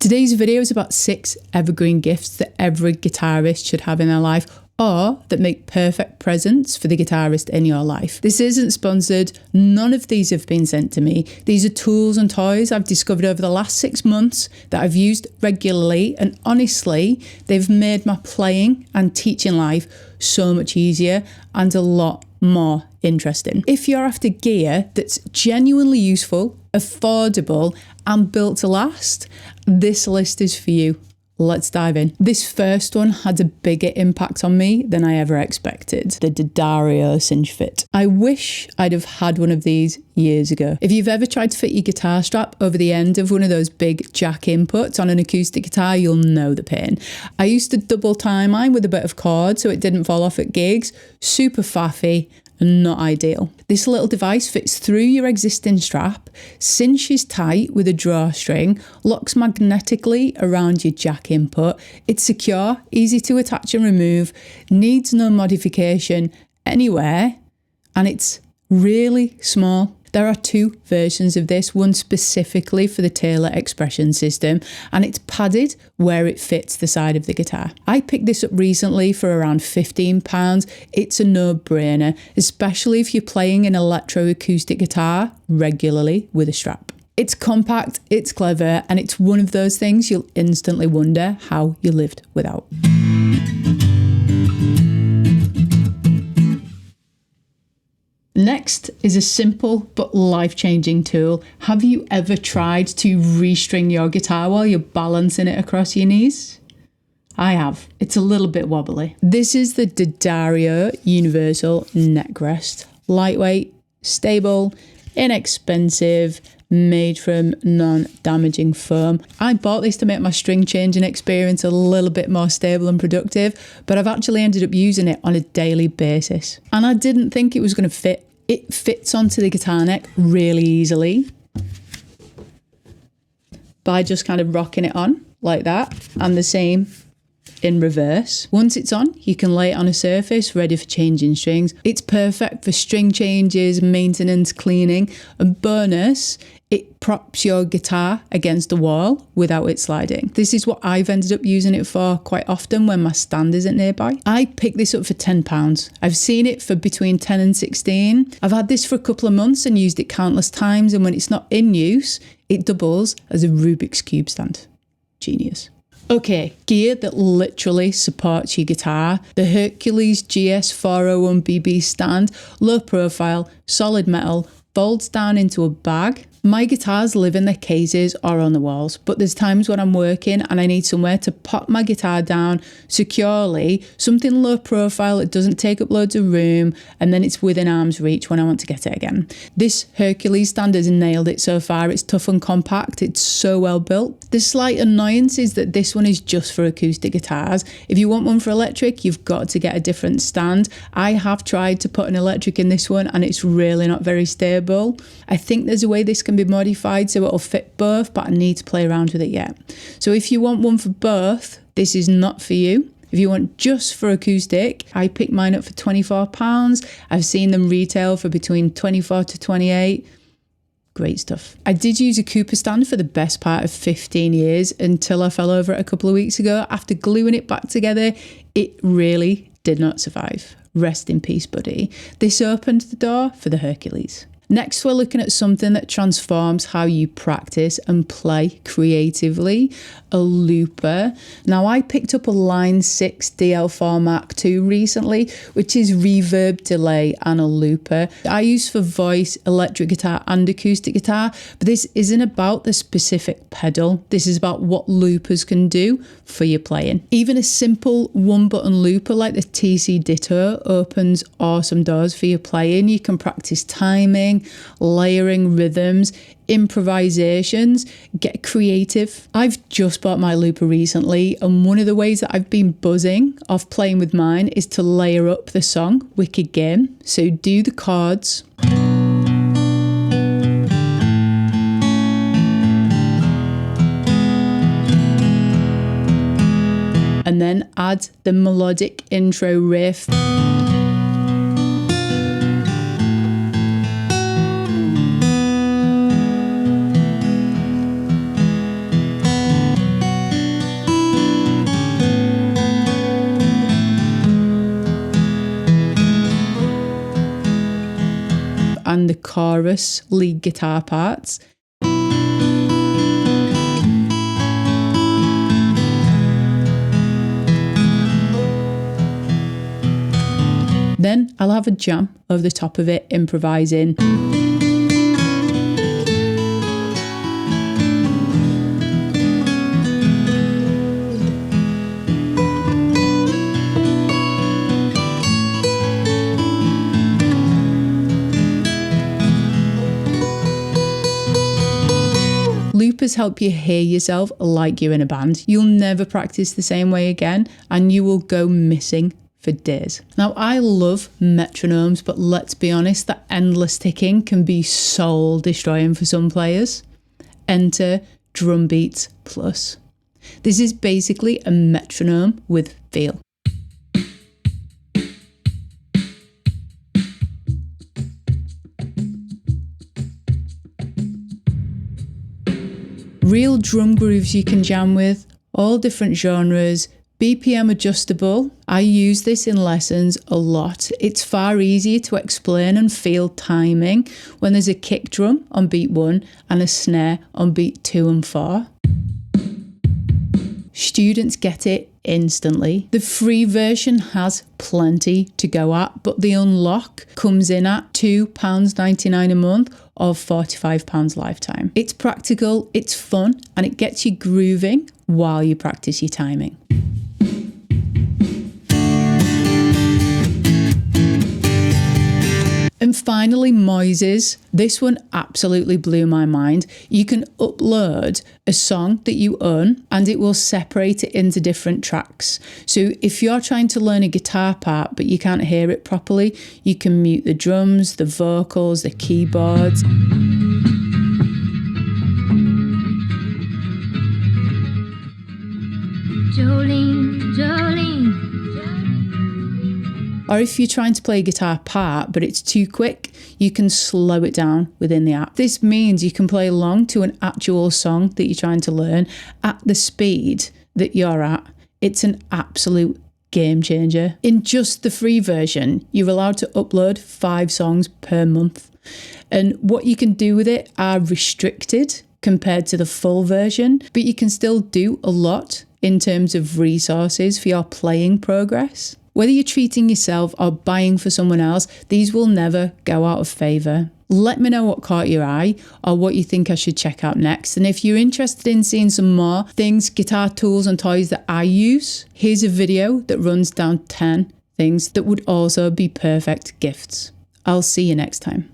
Today's video is about 6 evergreen gifts that every guitarist should have in their life, or that make perfect presents for the guitarist in your life. This isn't sponsored. None of these have been sent to me. These are tools and toys I've discovered over the last 6 months that I've used regularly, and honestly, they've made my playing and teaching life so much easier and a lot more interesting. If you're after gear that's genuinely useful, affordable, and built to last, this list is for you. Let's dive in. This first one had a bigger impact on me than I ever expected. The Ditto Cinch Fit. I wish I'd have had one of these years ago. If you've ever tried to fit your guitar strap over the end of one of those big jack inputs on an acoustic guitar, you'll know the pain. I used to double tie mine with a bit of cord so it didn't fall off at gigs. Super faffy and not ideal. This little device fits through your existing strap, cinches tight with a drawstring, locks magnetically around your jack input. It's secure, easy to attach and remove, needs no modification anywhere, and it's really small. There are 2 versions of this, one specifically for the Taylor expression system, and it's padded where it fits the side of the guitar. I picked this up recently for around £15. It's a no-brainer, especially if you're playing an electro-acoustic guitar regularly with a strap. It's compact, it's clever, and it's one of those things you'll instantly wonder how you lived without. Next is a simple but life-changing tool. Have you ever tried to restring your guitar while you're balancing it across your knees? I have. It's a little bit wobbly. This is the Ditto Universal Neck Rest. Lightweight, stable, inexpensive, made from non-damaging foam. I bought this to make my string changing experience a little bit more stable and productive, but I've actually ended up using it on a daily basis. And I didn't think it was going to fit. It fits onto the guitar neck really easily by just kind of rocking it on like that, and the same in reverse. Once it's on, you can lay it on a surface ready for changing strings. It's perfect for string changes, maintenance, cleaning, and bonus, it props your guitar against the wall without it sliding. This is what I've ended up using it for quite often when my stand isn't nearby. I picked this up for £10. I've seen it for between 10 and 16. I've had this for a couple of months and used it countless times, and when it's not in use, it doubles as a Rubik's Cube stand. Genius. Okay, gear that literally supports your guitar. The Hercules GS401B stand, low profile, solid metal, folds down into a bag. My guitars live in their cases or on the walls, but there's times when I'm working and I need somewhere to pop my guitar down securely, something low profile, it doesn't take up loads of room, and then it's within arm's reach when I want to get it again. This Hercules stand has nailed it so far. It's tough and compact, it's so well built. The slight annoyance is that this one is just for acoustic guitars. If you want one for electric, you've got to get a different stand. I have tried to put an electric in this one and it's really not very stable. I think there's a way this can be modified so it'll fit both, but I need to play around with it yet. So if you want one for both, this is not for you. If you want just for acoustic, I picked mine up for £24. I've seen them retail for between 24 to 28. Great stuff. I did use a Cooper stand for the best part of 15 years until I fell over it a couple of weeks ago. After gluing it back together, it really did not survive. Rest in peace, buddy. This opened the door for the Hercules. Next, we're looking at something that transforms how you practice and play creatively, a looper. Now, I picked up a Line 6 DL4 MkII recently, which is reverb, delay, and a looper. I use for voice, electric guitar, and acoustic guitar, but this isn't about the specific pedal. This is about what loopers can do for your playing. Even a simple one-button looper like the TC Ditto opens awesome doors for your playing. You can practice timing, layering rhythms, improvisations, get creative. I've just bought my looper recently, and one of the ways that I've been buzzing off playing with mine is to layer up the song Wicked Game. So do the chords, and then add the melodic intro riff. chorus lead guitar parts. Then I'll have a jam over the top of it, improvising. Loopers help you hear yourself like you're in a band. You'll never practice the same way again, and you will go missing for days. Now, I love metronomes, but let's be honest, that endless ticking can be soul destroying for some players. Enter Drum Beats Plus. This is basically a metronome with feel. Real drum grooves you can jam with, all different genres, BPM adjustable. I use this in lessons a lot. It's far easier to explain and feel timing when there's a kick drum on beat 1 and a snare on beat 2 and 4. Students get it instantly. The free version has plenty to go at, but the unlock comes in at £2.99 a month or £45 lifetime. It's practical, it's fun, and it gets you grooving while you practice your timing. And finally, Moises. This one absolutely blew my mind. You can upload a song that you own and it will separate it into different tracks. So if you're trying to learn a guitar part but you can't hear it properly, you can mute the drums, the vocals, the keyboards. Jolene, Jolene. Or if you're trying to play a guitar part but it's too quick, you can slow it down within the app. This means you can play along to an actual song that you're trying to learn at the speed that you're at. It's an absolute game changer. In just the free version, you're allowed to upload 5 songs per month. And what you can do with it are restricted compared to the full version, but you can still do a lot in terms of resources for your playing progress. Whether you're treating yourself or buying for someone else, these will never go out of favour. Let me know what caught your eye or what you think I should check out next. And if you're interested in seeing some more things, guitar tools and toys that I use, here's a video that runs down 10 things that would also be perfect gifts. I'll see you next time.